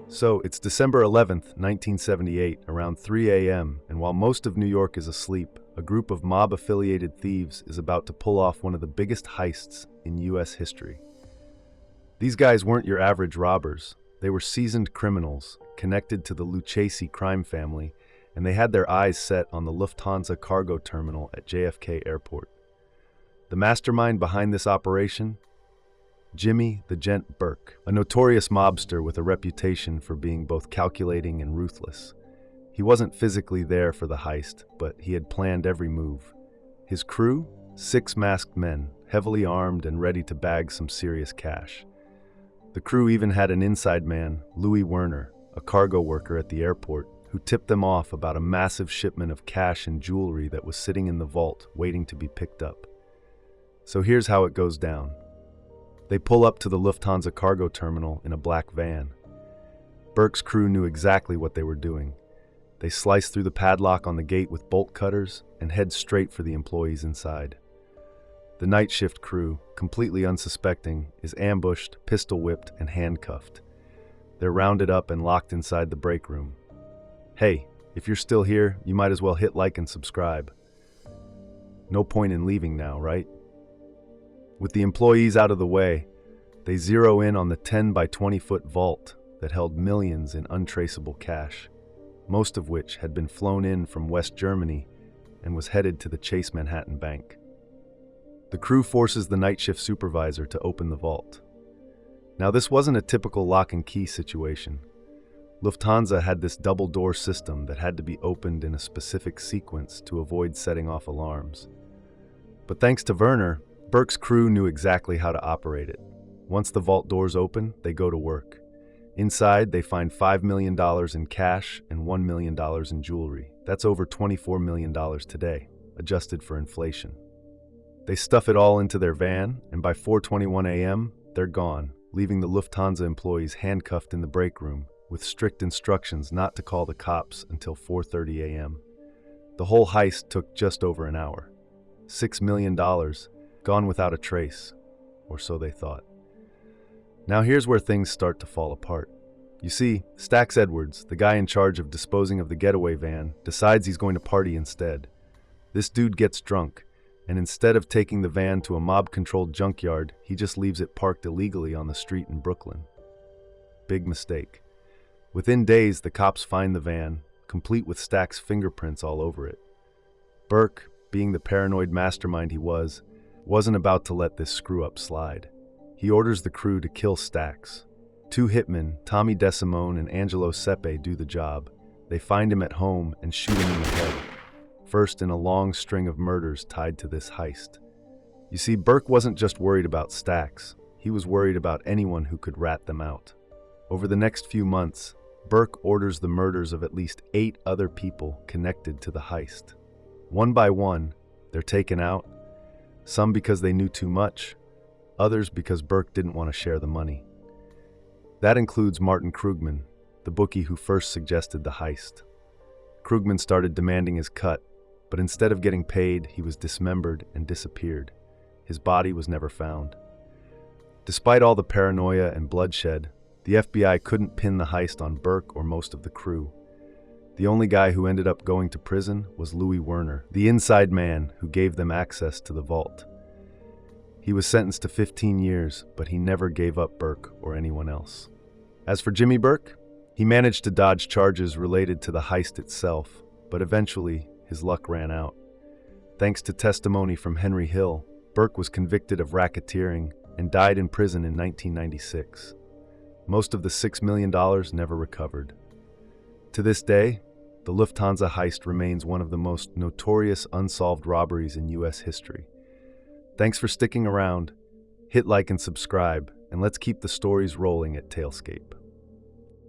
So, it's December 11th, 1978, around 3 a.m., and while most of New York is asleep, a group of mob-affiliated thieves is about to pull off one of the biggest heists in U.S. history. These guys weren't your average robbers. They were seasoned criminals, connected to the Lucchese crime family, and they had their eyes set on the Lufthansa cargo terminal at JFK Airport. The mastermind behind this operation? Jimmy the Gent Burke, a notorious mobster with a reputation for being both calculating and ruthless. He wasn't physically there for the heist, but he had planned every move. His crew? 6 masked men, heavily armed and ready to bag some serious cash. The crew even had an inside man, Louis Werner, a cargo worker at the airport, who tipped them off about a massive shipment of cash and jewelry that was sitting in the vault waiting to be picked up. So here's how it goes down. They pull up to the Lufthansa cargo terminal in a black van. Burke's crew knew exactly what they were doing. They slice through the padlock on the gate with bolt cutters and head straight for the employees inside. The night shift crew, completely unsuspecting, is ambushed, pistol-whipped, and handcuffed. They're rounded up and locked inside the break room. Hey, if you're still here, you might as well hit like and subscribe. No point in leaving now, right? With the employees out of the way, they zero in on the 10 by 20-foot vault that held millions in untraceable cash, most of which had been flown in from West Germany and was headed to the Chase Manhattan Bank. The crew forces the night shift supervisor to open the vault. Now, this wasn't a typical lock and key situation. Lufthansa had this double door system that had to be opened in a specific sequence to avoid setting off alarms. But thanks to Werner, Burke's crew knew exactly how to operate it. Once the vault doors open, they go to work. Inside, they find $5 million in cash and $1 million in jewelry. That's over $24 million today, adjusted for inflation. They stuff it all into their van, and by 4:21 a.m., they're gone, leaving the Lufthansa employees handcuffed in the break room, with strict instructions not to call the cops until 4:30 a.m. The whole heist took just over an hour. $6 million, gone without a trace, or so they thought. Now here's where things start to fall apart. You see, Stax Edwards, the guy in charge of disposing of the getaway van, decides he's going to party instead. This dude gets drunk, and instead of taking the van to a mob-controlled junkyard, he just leaves it parked illegally on the street in Brooklyn. Big mistake. Within days, the cops find the van, complete with Stax's fingerprints all over it. Burke, being the paranoid mastermind he was, wasn't about to let this screw-up slide. He orders the crew to kill Stax. 2 hitmen, Tommy DeSimone and Angelo Sepe, do the job. They find him at home and shoot him in the head, first in a long string of murders tied to this heist. You see, Burke wasn't just worried about Stax. He was worried about anyone who could rat them out. Over the next few months, Burke orders the murders of at least 8 other people connected to the heist. One by one, they're taken out, some because they knew too much, others because Burke didn't want to share the money. That includes Martin Krugman, the bookie who first suggested the heist. Krugman started demanding his cut, but instead of getting paid, he was dismembered and disappeared. His body was never found. Despite all the paranoia and bloodshed, the FBI couldn't pin the heist on Burke or most of the crew. The only guy who ended up going to prison was Louis Werner, the inside man who gave them access to the vault. He was sentenced to 15 years, but he never gave up Burke or anyone else. As for Jimmy Burke, he managed to dodge charges related to the heist itself, but eventually his luck ran out. Thanks to testimony from Henry Hill, Burke was convicted of racketeering and died in prison in 1996. Most of the $6 million never recovered. To this day, the Lufthansa heist remains one of the most notorious unsolved robberies in U.S. history. Thanks for sticking around. Hit like and subscribe, and let's keep the stories rolling at Tailscape.